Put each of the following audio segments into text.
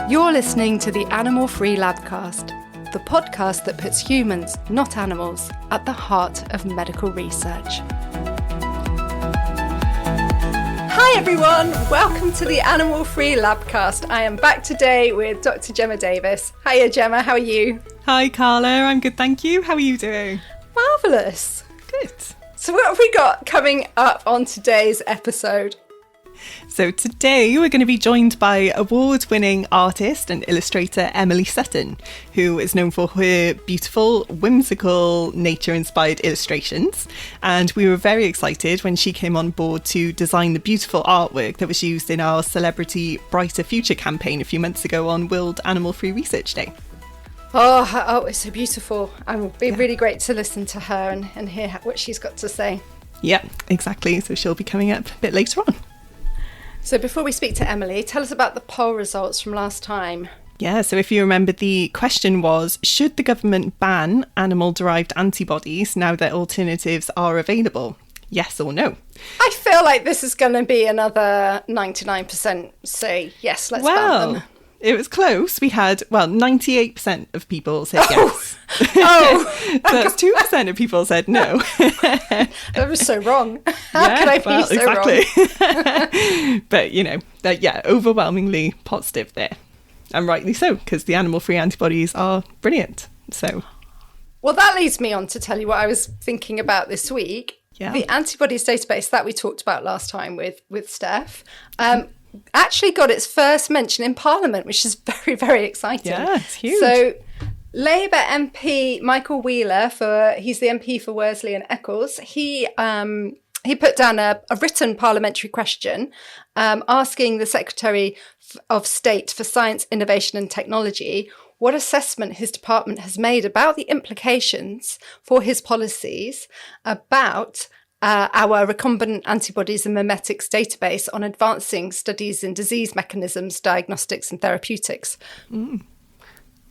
You're listening to the Animal Free Labcast, the podcast that puts humans, not animals, at the heart of medical research. Hi everyone, welcome to the Animal Free Labcast. I am back today with Dr. Gemma Davies. Hiya Gemma, how are you? Hi Carla, I'm good, thank you. How are you doing? Marvellous. Good. So what have we got coming up on today's episode? So today we're going to be joined by award-winning artist and illustrator Emily Sutton, who is known for her beautiful, whimsical, nature-inspired illustrations. And we were very excited when she came on board to design the beautiful artwork that was used in our Celebrity Brighter Future campaign a few months ago on World Animal Free Research Day. Oh, it's so beautiful. It would be really great to listen to her and hear what she's got to say. Yeah, exactly. So she'll be coming up a bit later on. So before we speak to Emily, tell us about the poll results from last time. Yeah, so if you remember, the question was, should the government ban animal-derived antibodies now that alternatives are available? Yes or no? I feel like this is going to be another 99% say, yes, let's ban them. It was close. We had, 98% of people said yes. Oh. So that's 2% of people said no. That was so wrong. How could I be so exactly. Wrong? But, overwhelmingly positive there. And rightly so, because the animal-free antibodies are brilliant. So, well, that leads me on to tell you what I was thinking about this week. Yeah. The Antibodies Database that we talked about last time with Steph actually got its first mention in Parliament, which is very, very exciting. Yeah, it's huge. So Labour MP Michael Wheeler, he's the MP for Worsley and Eccles, he put down a written parliamentary question asking the Secretary of State for Science, Innovation and Technology what assessment his department has made about the implications for his policies about our recombinant antibodies and mimetics database on advancing studies in disease mechanisms, diagnostics and therapeutics.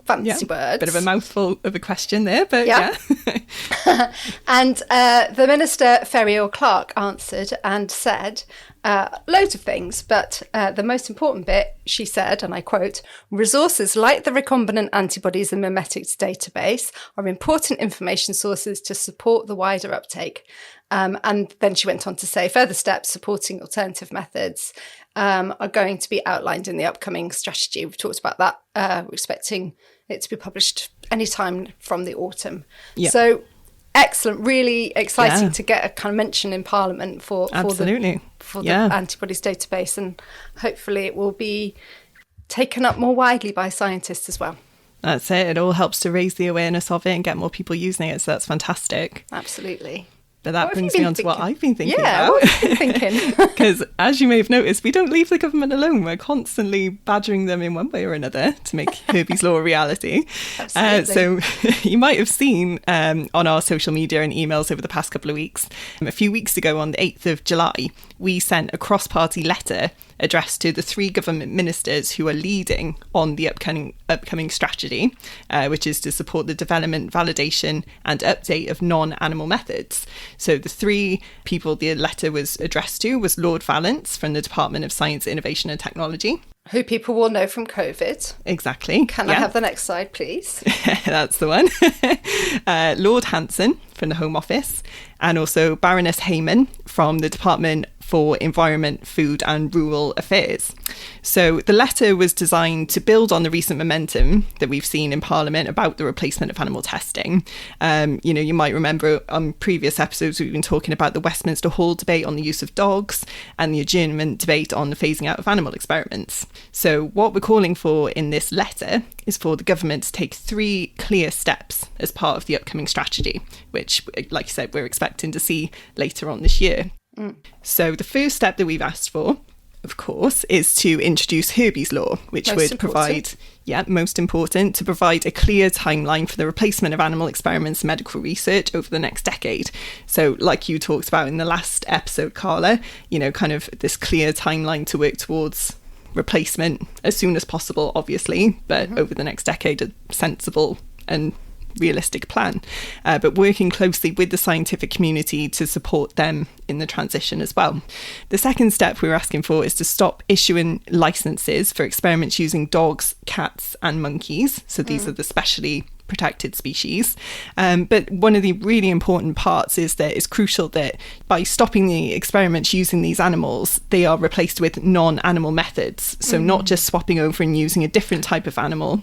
Fancy words. Bit of a mouthful of a question there, but yeah. And the Minister, Ferrier-Clark, answered and said loads of things, but the most important bit, she said, and I quote, resources like the recombinant antibodies and mimetics database are important information sources to support the wider uptake. And then she went on to say further steps supporting alternative methods are going to be outlined in the upcoming strategy. We've talked about that. We're expecting it to be published anytime from the autumn. Yeah. So excellent, really exciting to get a kind of mention in Parliament for the antibodies database, and hopefully it will be taken up more widely by scientists as well. That's it. It all helps to raise the awareness of it and get more people using it. So that's fantastic. Absolutely. But that brings me on to what I've been thinking about. What have you been thinking? Because as you may have noticed, we don't leave the government alone. We're constantly badgering them in one way or another to make Herbie's Law a reality. Absolutely. So you might have seen on our social media and emails over the past couple of weeks, a few weeks ago on the 8th of July, we sent a cross-party letter addressed to the 3 government ministers who are leading on the upcoming strategy, which is to support the development, validation and update of non-animal methods. So the 3 people the letter was addressed to was Lord Valence from the Department of Science, Innovation and Technology. Who people will know from COVID. Exactly. Can I have the next slide, please? That's the one. Lord Hanson from the Home Office, and also Baroness Hayman from the Department for Environment, Food and Rural Affairs. So the letter was designed to build on the recent momentum that we've seen in Parliament about the replacement of animal testing. You might remember on previous episodes we've been talking about the Westminster Hall debate on the use of dogs and the adjournment debate on the phasing out of animal experiments. So what we're calling for in this letter is for the government to take 3 clear steps as part of the upcoming strategy, which, like you said, we're expecting to see later on this year. So the first step that we've asked for, of course, is to introduce Herbie's Law, which would provide, most important, to provide a clear timeline for the replacement of animal experiments and medical research over the next decade. So like you talked about in the last episode, Carla, kind of this clear timeline to work towards replacement as soon as possible, obviously, but over the next decade, a sensible and realistic plan, but working closely with the scientific community to support them in the transition as well. The second step we're asking for is to stop issuing licenses for experiments using dogs, cats and monkeys. So these are the specially protected species. But one of the really important parts is that it's crucial that by stopping the experiments using these animals, they are replaced with non-animal methods. So not just swapping over and using a different type of animal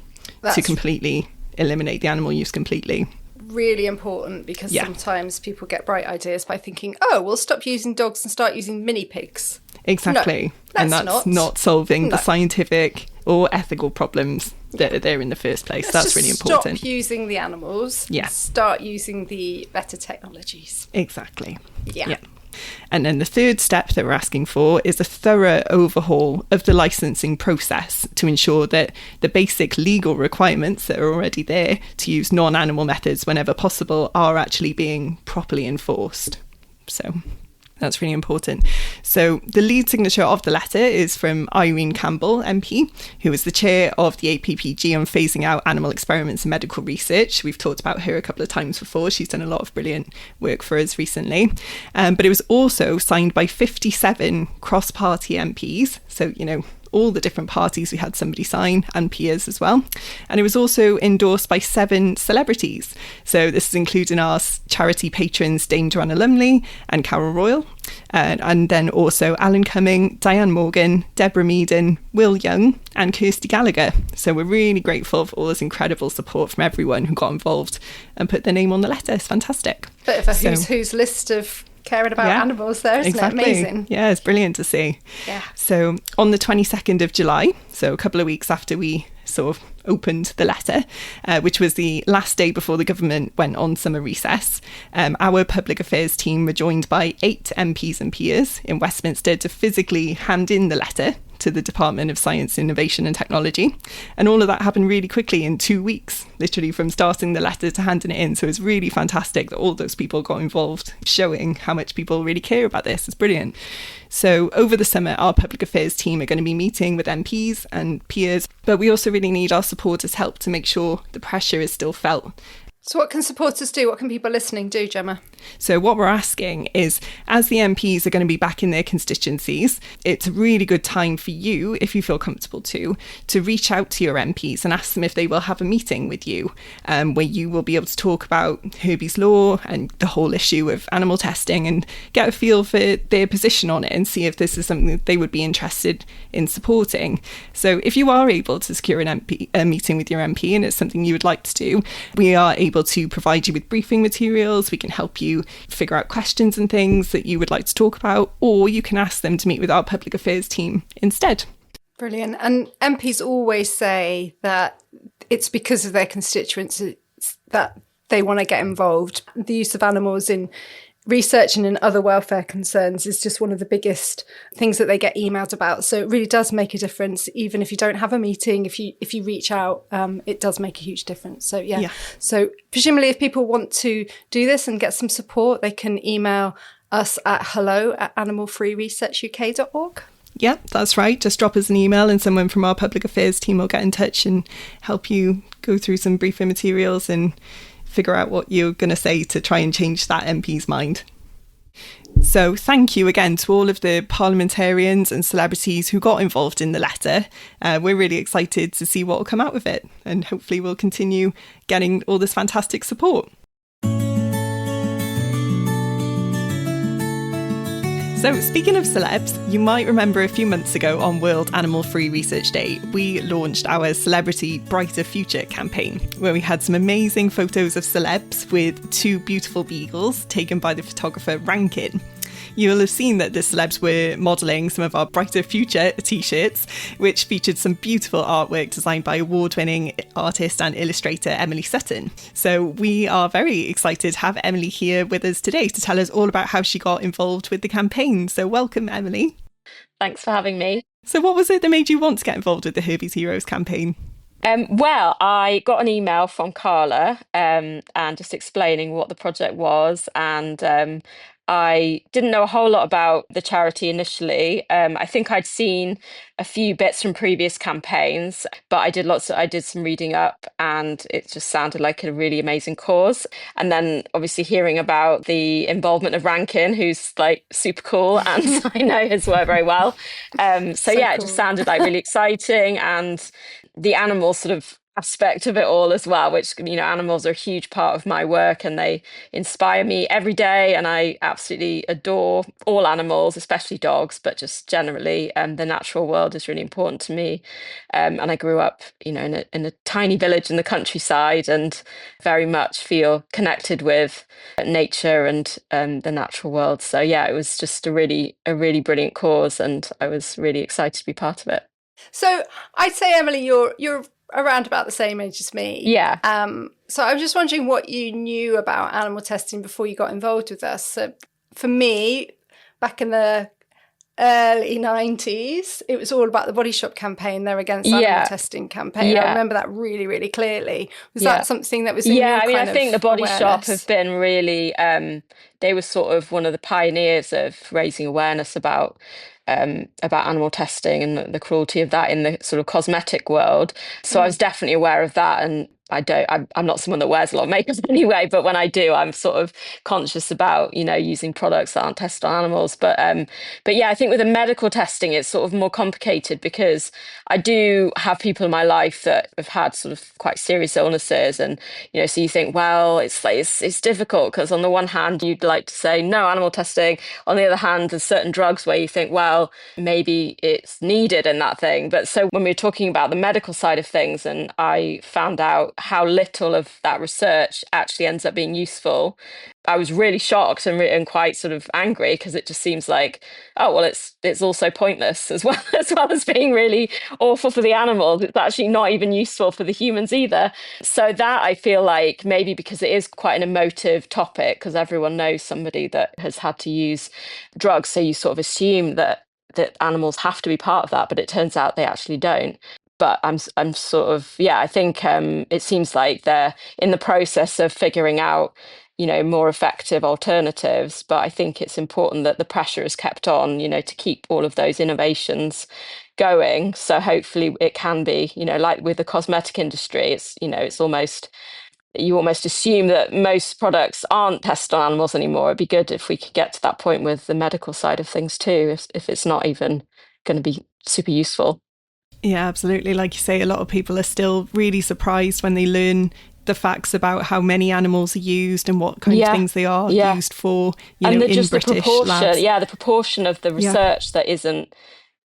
to completely eliminate the animal use completely. Really important, because sometimes people get bright ideas by thinking, oh, we'll stop using dogs and start using mini pigs. Exactly. No, and that's not solving the scientific or ethical problems that are there in the first place. That's really important. Stop using the animals. Yeah. Start using the better technologies. Exactly. Yeah. And then the third step that we're asking for is a thorough overhaul of the licensing process to ensure that the basic legal requirements that are already there to use non-animal methods whenever possible are actually being properly enforced. So that's really important. So the lead signature of the letter is from Irene Campbell, MP, who is the chair of the APPG on phasing out animal experiments and medical research. We've talked about her a couple of times before. She's done a lot of brilliant work for us recently. But it was also signed by 57 cross-party MPs. So, all the different parties, we had somebody sign, and peers as well. And it was also endorsed by 7 celebrities. So this is including our charity patrons Dame Joanna Lumley and Carol Royal, and then also Alan Cumming, Diane Morgan, Deborah Meaden, Will Young and Kirsty Gallagher. So we're really grateful for all this incredible support from everyone who got involved and put their name on the letter. It's fantastic. Bit of a who's list of caring about animals there, isn't it? Amazing. Yeah, it's brilliant to see. Yeah. So on the 22nd of July, so a couple of weeks after we sort of opened the letter, which was the last day before the government went on summer recess, our public affairs team were joined by 8 MPs and peers in Westminster to physically hand in the letter to the Department of Science, Innovation and Technology. And all of that happened really quickly in 2 weeks, literally from starting the letter to handing it in. So it's really fantastic that all those people got involved, showing how much people really care about this. It's brilliant. So over the summer, our public affairs team are going to be meeting with MPs and peers, but we also really need our supporters' help to make sure the pressure is still felt. So what can supporters do? What can people listening do, Gemma? So what we're asking is, as the MPs are going to be back in their constituencies, it's a really good time for you, if you feel comfortable to reach out to your MPs and ask them if they will have a meeting with you, where you will be able to talk about Herbie's Law and the whole issue of animal testing and get a feel for their position on it and see if this is something that they would be interested in supporting. So if you are able to secure a meeting with your MP and it's something you would like to do, we are able to provide you with briefing materials. We can help you figure out questions and things that you would like to talk about, or you can ask them to meet with our public affairs team instead. Brilliant. And MPs always say that it's because of their constituents that they want to get involved. The use of animals in research and in other welfare concerns is just one of the biggest things that they get emailed about. So it really does make a difference. Even if you don't have a meeting, if you reach out, it does make a huge difference. So yeah. So presumably if people want to do this and get some support, they can email us at hello@animalfreeresearchuk.org. Yeah, that's right. Just drop us an email and someone from our public affairs team will get in touch and help you go through some briefing materials and figure out what you're going to say to try and change that MP's mind. So thank you again to all of the parliamentarians and celebrities who got involved in the letter. We're really excited to see what will come out of it, and hopefully we'll continue getting all this fantastic support. So speaking of celebs, you might remember a few months ago on World Animal Free Research Day, we launched our Celebrity Brighter Future campaign, where we had some amazing photos of celebs with 2 beautiful beagles taken by the photographer Rankin. You'll have seen that the celebs were modelling some of our Brighter Future t-shirts, which featured some beautiful artwork designed by award-winning artist and illustrator Emily Sutton. So we are very excited to have Emily here with us today to tell us all about how she got involved with the campaign. So welcome, Emily. Thanks for having me. So what was it that made you want to get involved with the Herbie's Heroes campaign? Well, I got an email from Carla and just explaining what the project was and I didn't know a whole lot about the charity initially. I think I'd seen a few bits from previous campaigns, but I did some reading up, and it just sounded like a really amazing cause. And then obviously hearing about the involvement of Rankin, who's like super cool, and I know his work very well. So yeah, it cool. just sounded like really exciting, and the animal sort of aspect of it all as well, which, animals are a huge part of my work, and they inspire me every day. And I absolutely adore all animals, especially dogs, but just generally, the natural world is really important to me. And I grew up, in a tiny village in the countryside, and very much feel connected with nature and the natural world. So yeah, it was just a really brilliant cause, and I was really excited to be part of it. So I'd say, Emily, you're around about the same age as me. Yeah. So I was just wondering what you knew about animal testing before you got involved with us. So for me, back in the early 90s, it was all about the Body Shop campaign, their Against Animal Testing campaign. I remember that really, really clearly. Was that something that was in your I think the Body awareness? Shop have been really, they were sort of one of the pioneers of raising awareness about animal testing and the cruelty of that in the sort of cosmetic world. So I was definitely aware of that, and I'm not someone that wears a lot of makeup anyway, but when I do, I'm sort of conscious about, using products that aren't tested on animals. But yeah, I think with the medical testing, it's sort of more complicated, because I do have people in my life that have had sort of quite serious illnesses, and, so you think, well, it's difficult, because on the one hand, you'd like to say no animal testing. On the other hand, there's certain drugs where you think, well, maybe it's needed in that thing. But so when we were talking about the medical side of things, and I found out how little of that research actually ends up being useful, I was really shocked and quite sort of angry, because it just seems like, oh, well, it's also pointless as well, as being really awful for the animals. It's actually not even useful for the humans either. So that, I feel like, maybe because it is quite an emotive topic, because everyone knows somebody that has had to use drugs, so you sort of assume that animals have to be part of that, but it turns out they actually don't. But I'm sort of, I think it seems like they're in the process of figuring out, more effective alternatives. But I think it's important that the pressure is kept on, to keep all of those innovations going. So hopefully it can be, like with the cosmetic industry, it's, it's almost, you almost assume that most products aren't tested on animals anymore. It'd be good if we could get to that point with the medical side of things too, if it's not even going to be super useful. Yeah, absolutely. Like you say, a lot of people are still really surprised when they learn the facts about how many animals are used and what kind of things they are used for, in British labs. The proportion of the research that isn't,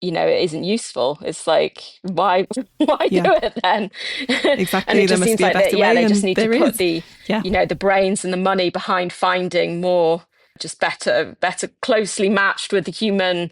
isn't useful. It's like, why do it then? Exactly. And it there just must seems be a like better way. They just need to put the brains and the money behind finding more, just better, closely matched with the human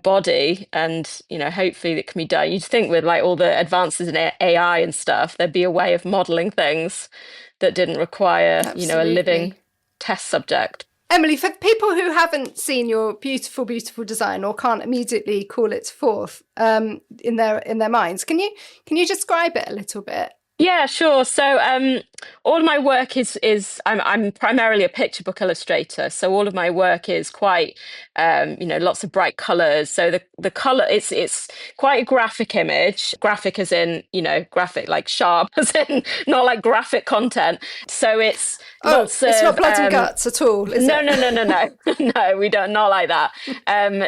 body, and hopefully it can be done. You'd think with like all the advances in AI and stuff, there'd be a way of modeling things that didn't require a living test subject. Emily, for people who haven't seen your beautiful design, or can't immediately call it forth in their minds, can you describe it a little bit? Yeah, sure. So all of my work is I'm primarily a picture book illustrator. So all of my work is quite lots of bright colours. So the colour, it's quite a graphic image. Graphic as in, graphic like sharp, as in not like graphic content. So it's it's not blood and guts at all, is no, it? No, no, we don't, not like that.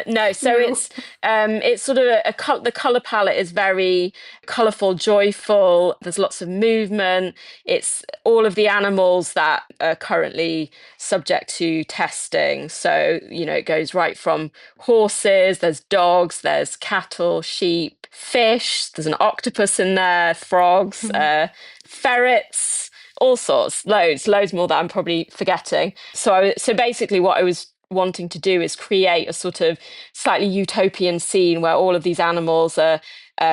No, so it's sort of the colour palette is very colourful, joyful. There's lots of movement. It's all of the animals that are currently subject to testing. So, it goes right from horses, there's dogs, there's cattle, sheep, fish, there's an octopus in there, frogs, ferrets, all sorts, loads more that I'm probably forgetting. So basically what I was wanting to do is create a sort of slightly utopian scene where all of these animals are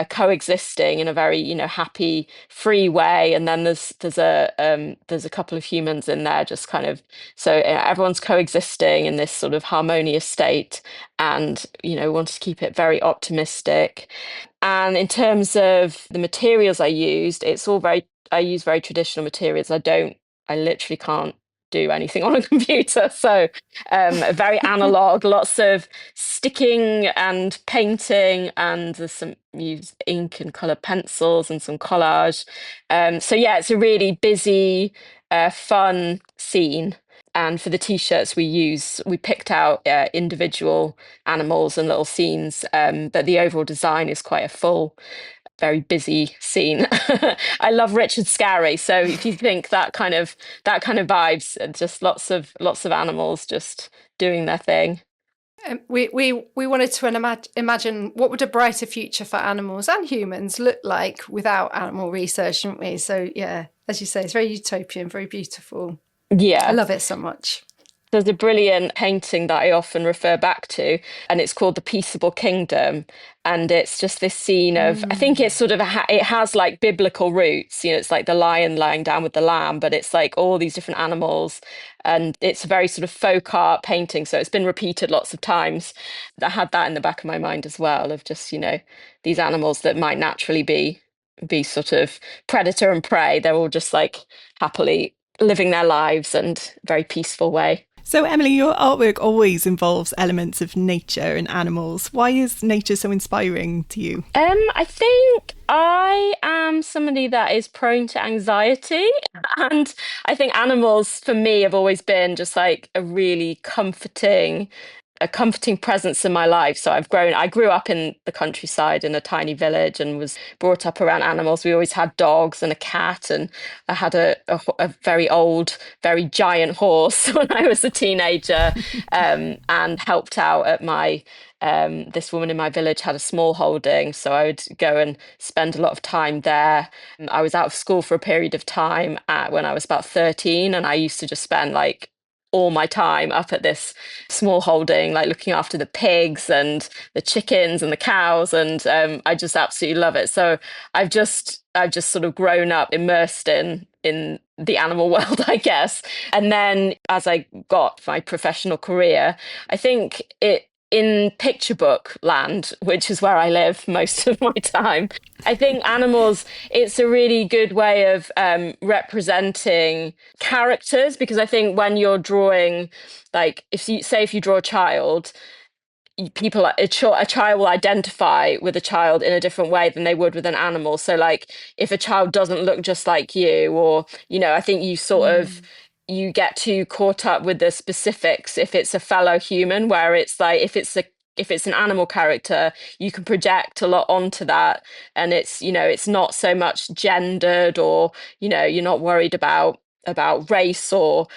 coexisting in a very happy, free way, and then there's a couple of humans in there, just kind of, so everyone's coexisting in this sort of harmonious state, and wanted to keep it very optimistic. And in terms of the materials I used, I use very traditional materials. I literally can't do anything on a computer. So very analog, lots of sticking and painting, and there's some used ink and colour pencils and some collage. So yeah, it's a really busy, fun scene. And for the t-shirts we picked out individual animals and little scenes, but the overall design is quite a full, very busy scene. I love Richard Scarry, so if you think that kind of vibes, just lots of animals just doing their thing. We wanted to imagine what would a brighter future for animals and humans look like without animal research, didn't we? So yeah, as you say, it's very utopian, very beautiful. Yeah, I love it so much. There's a brilliant painting that I often refer back to, and it's called The Peaceable Kingdom. And it's just this scene of, I think it's sort of, it has like biblical roots, it's like the lion lying down with the lamb, but it's like all these different animals. And it's a very sort of folk art painting. So it's been repeated lots of times. I had that in the back of my mind as well, of just, these animals that might naturally be sort of predator and prey. They're all just like happily living their lives and very peaceful way. So, Emily, your artwork always involves elements of nature and animals. Why is nature so inspiring to you? I think I am somebody that is prone to anxiety, and I think animals for me have always been just like a comforting presence in my life. So I grew up in the countryside in a tiny village and was brought up around animals. We always had dogs and a cat, and I had a very old, very giant horse when I was a teenager, and helped out at my this woman in my village had a small holding, so I would go and spend a lot of time there. I was out of school for a period of time when I was about 13, and I used to just spend like all my time up at this small holding, like looking after the pigs and the chickens and the cows, and I just absolutely love it. So I've just sort of grown up immersed in the animal world, I guess. And then as I got my professional career, I think in picture book land, which is where I live most of my time, I think animals, it's a really good way of representing characters, because I think when you're drawing, like if you draw a child, a child will identify with a child in a different way than they would with an animal. So like if a child doesn't look just like you, or I think you sort of you get too caught up with the specifics if it's a fellow human, where it's like if it's an animal character, you can project a lot onto that, and it's not so much gendered, or you're not worried about race or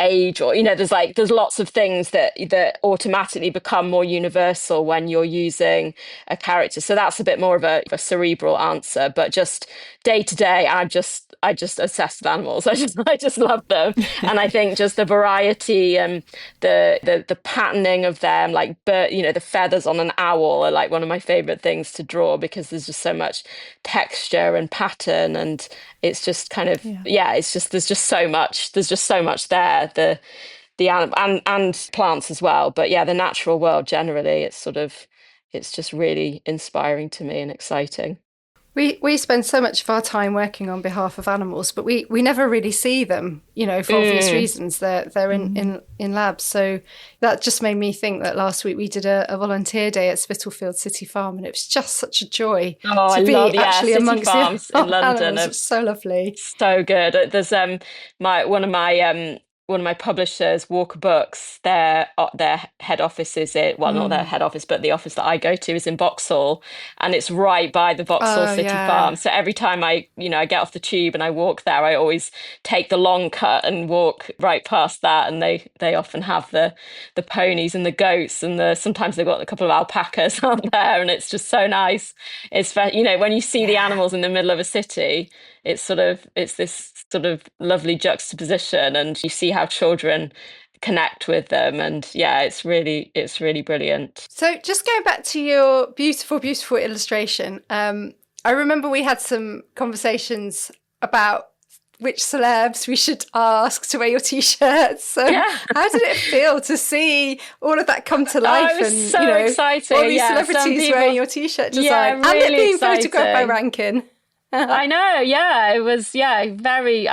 age, or there's lots of things that automatically become more universal when you're using a character. So that's a bit more of a cerebral answer, but just day to day I just obsess with animals. I just love them. And I think just the variety and the patterning of them, like the feathers on an owl are like one of my favorite things to draw, because there's just so much texture and pattern, and it's just kind of it's just there's just so much there, the animal and plants as well, but the natural world generally, it's just really inspiring to me and exciting. We spend so much of our time working on behalf of animals, but we never really see them, for obvious reasons. They're in labs. So that just made me think that last week we did a volunteer day at Spitalfield City Farm, and it was just such a joy to be actually amongst farms in London. It's so lovely. So good. There's one of my publishers, Walker Books, their head office is not their head office, but the office that I go to is in Vauxhall, and it's right by the Vauxhall City Farm. So every time I get off the tube and I walk there, I always take the long cut and walk right past that. And they often have the ponies and the goats, and sometimes they've got a couple of alpacas out there, and it's just so nice. It's when you see the animals in the middle of a city, it's this sort of lovely juxtaposition, and you see how children connect with them, and it's really brilliant. So just going back to your beautiful illustration, I remember we had some conversations about which celebs we should ask to wear your t-shirts. So how did it feel to see all of that come to life? It was so exciting. All these celebrities wearing your t-shirt design, and it being photographed by Rankin. I know, it was, I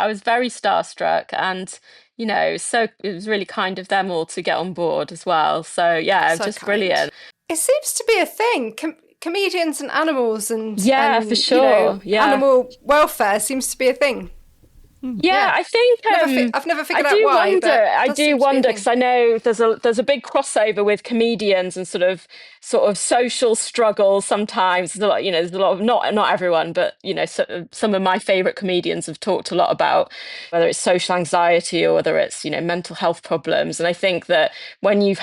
was very starstruck, and so it was really kind of them all to get on board as well. So yeah, So just kind. brilliant. It seems to be a thing. Comedians and animals and For sure. Animal welfare seems to be a thing. Yeah, I think I've never figured out why. I do wonder because I know there's a big crossover with comedians and sort of social struggles. Sometimes there's a lot, there's a lot of not everyone, but some of my favorite comedians have talked a lot about whether it's social anxiety or whether it's mental health problems. And I think that when you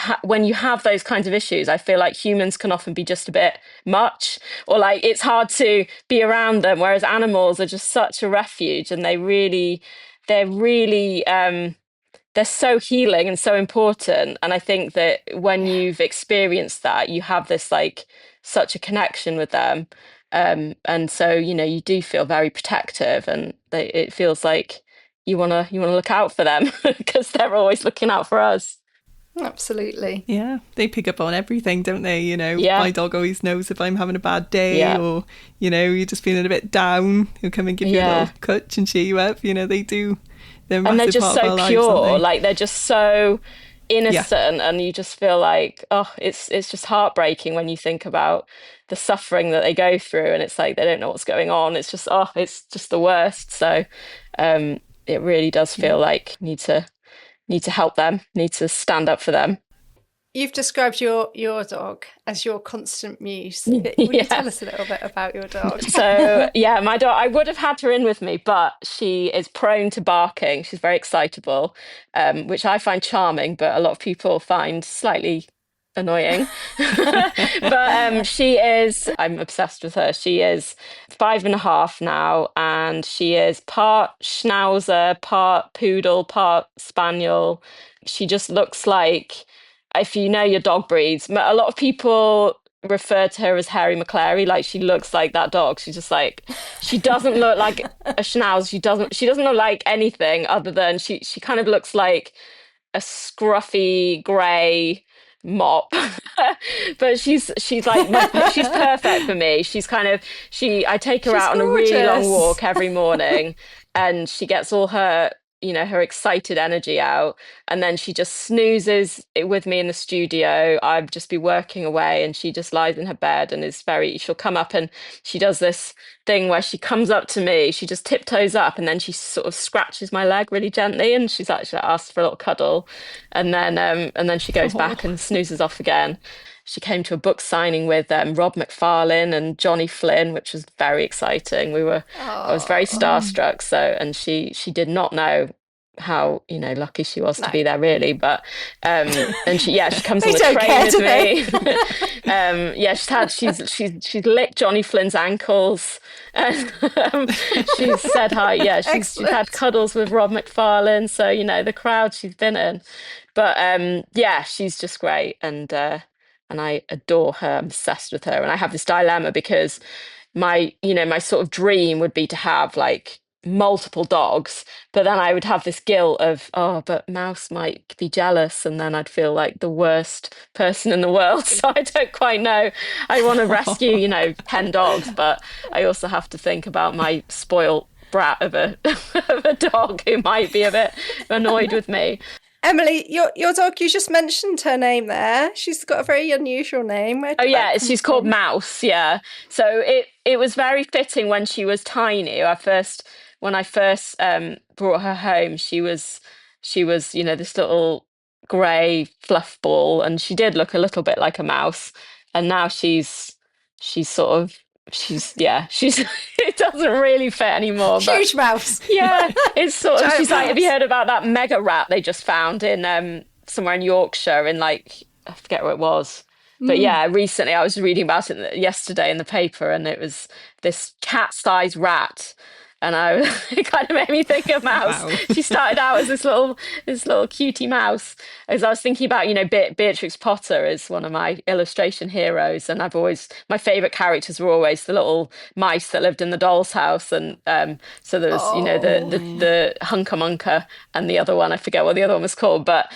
have those kinds of issues, I feel like humans can often be just a bit much, or like it's hard to be around them, whereas animals are just such a refuge, and they're so healing and so important. And I think that when you've experienced that, you have this like such a connection with them, and so you do feel very protective, and it feels like you want to look out for them because they're always looking out for us. Absolutely. Yeah, they pick up on everything, don't they? My dog always knows if I'm having a bad day or, you're just feeling a bit down. He'll come and give you a little touch and cheer you up. They do. They're a massive and they're just part of so our pure. Lives, like they're just so innocent, and you just feel like, it's just heartbreaking when you think about the suffering that they go through, and it's like they don't know what's going on. It's just it's just the worst. So it really does feel like need to help them, need to stand up for them. You've described your dog as your constant muse. Would you tell us a little bit about your dog? So, my dog, I would have had her in with me, but she is prone to barking. She's very excitable, which I find charming, but a lot of people find slightly annoying. But I'm obsessed with her. She is 5.5 now, and she is part Schnauzer, part Poodle, part Spaniel. She just looks like, if you know your dog breeds, a lot of people refer to her as Harry McClary. Like, she looks like that dog. She's just like, she doesn't look like a Schnauzer. She doesn't look like anything other than she kind of looks like a scruffy grey mop. But she's like she's perfect for me. She's kind of I take her out on a really long walk every morning, and she gets all her her excited energy out, and then she just snoozes with me in the studio. I'd just be working away, and she just lies in her bed and she'll come up, and she does this thing where she comes up to me, she just tiptoes up, and then she sort of scratches my leg really gently, and she's actually asked for a little cuddle, and then she goes back and snoozes off again. She came to a book signing with Rob McFarlane and Johnny Flynn, which was very exciting. I was very starstruck. So, and she did not know how lucky she was to be there, really. But and she comes on the train with me. She's licked Johnny Flynn's ankles, and she's said hi. Yeah, she's had cuddles with Rob McFarlane. So the crowd she's been in. But she's just great, and I adore her. I'm obsessed with her, and I have this dilemma because my sort of dream would be to have like multiple dogs, but then I would have this guilt of, but Mouse might be jealous, and then I'd feel like the worst person in the world. So I don't quite know. I want to rescue 10 dogs, but I also have to think about my spoiled brat of a of a dog who might be a bit annoyed with me. Emily, your dog, you just mentioned her name there. She's got a very unusual name. She's called Mouse, yeah. So it was very fitting when she was tiny. When I first brought her home, she was this little grey fluff ball, and she did look a little bit like a mouse. And now she's it doesn't really fit anymore. Huge mouse. Yeah, it's sort of. She's like, have you heard about that mega rat they just found in somewhere in Yorkshire? In like, I forget where it was. But yeah, recently I was reading about it yesterday in the paper, and it was this cat-sized rat. And it kind of made me think of Mouse. Wow. She started out as this little cutie mouse. As I was thinking about, Beatrix Potter is one of my illustration heroes, and my favourite characters were always the little mice that lived in the doll's house, and so there was the Hunker Munker, and the other one, I forget what the other one was called, but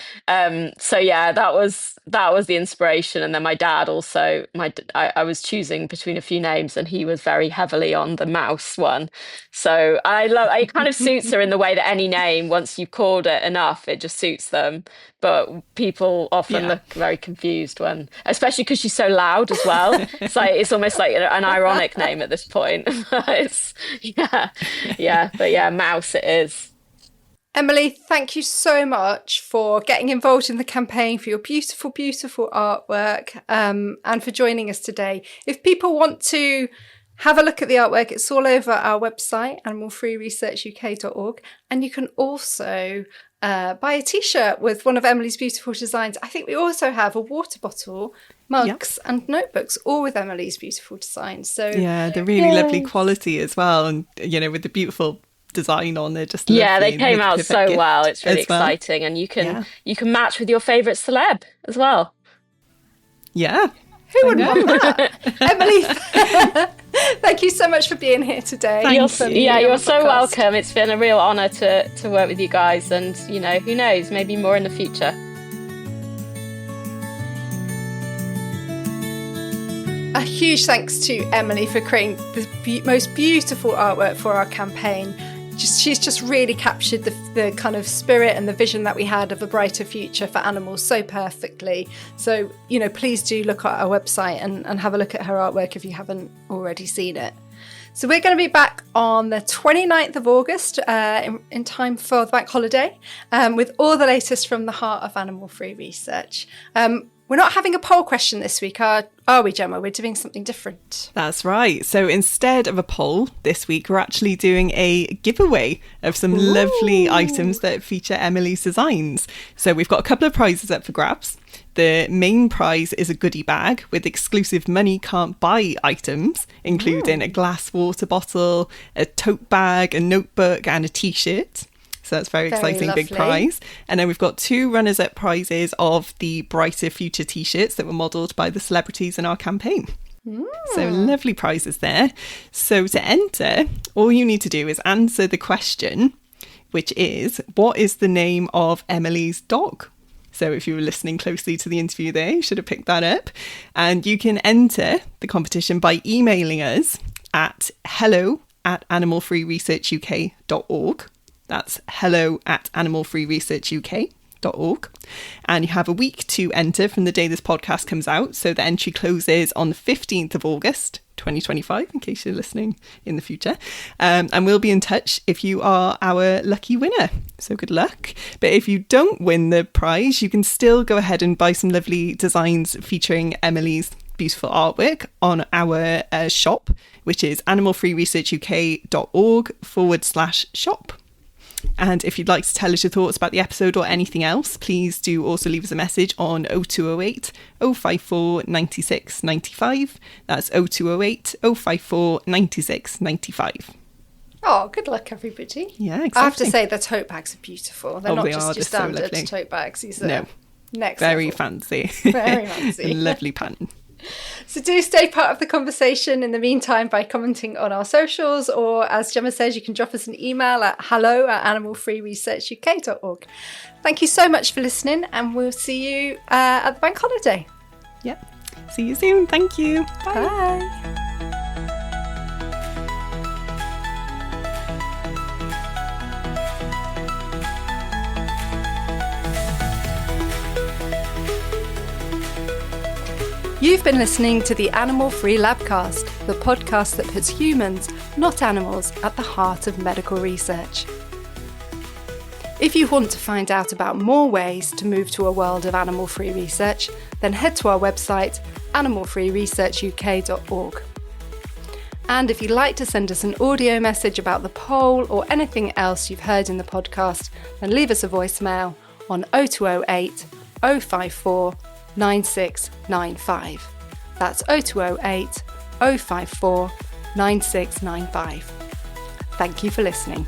so yeah, that was the inspiration. And then my dad also, I was choosing between a few names, and he was very heavily on the mouse one. So So it kind of suits her in the way that any name, once you've called it enough, it just suits them. But people often look very confused when, especially because she's so loud as well. It's almost like an ironic name at this point. But Mouse it is. Emily, thank you so much for getting involved in the campaign, for your beautiful, beautiful artwork, and for joining us today. If people want to have a look at the artwork, it's all over our website, animalfreeresearchuk.org. And you can also buy a T-shirt with one of Emily's beautiful designs. I think we also have a water bottle, mugs and notebooks, all with Emily's beautiful designs. So they're really lovely quality as well. And, with the beautiful design on, they're just lovely. They came out so well. It's really exciting. And you can match with your favourite celeb as well. Yeah. Who would want that? Emily, thank you so much for being here today. You're so welcome. It's been a real honour to work with you guys, and who knows, maybe more in the future. A huge thanks to Emily for creating the most beautiful artwork for our campaign. She's just really captured the kind of spirit and the vision that we had of a brighter future for animals so perfectly. So, please do look at our website and have a look at her artwork if you haven't already seen it. So we're going to be back on the 29th of August in time for the bank holiday with all the latest from the heart of animal-free research. We're not having a poll question this week, are we, Gemma? We're doing something different. That's right. So instead of a poll this week, we're actually doing a giveaway of some lovely items that feature Emily's designs. So we've got a couple of prizes up for grabs. The main prize is a goodie bag with exclusive money can't buy items, including a glass water bottle, a tote bag, a notebook and a T-shirt. So that's very exciting, lovely. big prize. And then we've got 2 runners-up prizes of the Brighter Future T-shirts that were modelled by the celebrities in our campaign. So lovely prizes there. So to enter, all you need to do is answer the question, which is, what is the name of Emily's dog? So if you were listening closely to the interview there, you should have picked that up. And you can enter the competition by emailing us at hello@animalfreeresearchuk.org. That's hello@animalfreeresearchuk.org. And you have a week to enter from the day this podcast comes out. So the entry closes on the 15th of August, 2025, in case you're listening in the future. And we'll be in touch if you are our lucky winner. So good luck. But if you don't win the prize, you can still go ahead and buy some lovely designs featuring Emily's beautiful artwork on our shop, which is animalfreeresearchuk.org/shop. And if you'd like to tell us your thoughts about the episode or anything else, please do also leave us a message on 0208 054 96 95. That's 0208 054 96 95. Oh, good luck, everybody. Yeah, exactly. I have to say, the tote bags are beautiful. They're not just your standard tote bags. These are next very level. Fancy. Very fancy. Lovely pattern. So do stay part of the conversation in the meantime by commenting on our socials, or as Gemma says, you can drop us an email at hello@animalfreeresearchuk.org. Thank you so much for listening, and we'll see you at the bank holiday. Yep. See you soon. Thank you. Bye. Bye. You've been listening to the Animal Free Labcast, the podcast that puts humans, not animals, at the heart of medical research. If you want to find out about more ways to move to a world of animal-free research, then head to our website, animalfreeresearchuk.org. And if you'd like to send us an audio message about the poll or anything else you've heard in the podcast, then leave us a voicemail on 0208 054 9695. That's 0208 054 9695. Thank you for listening.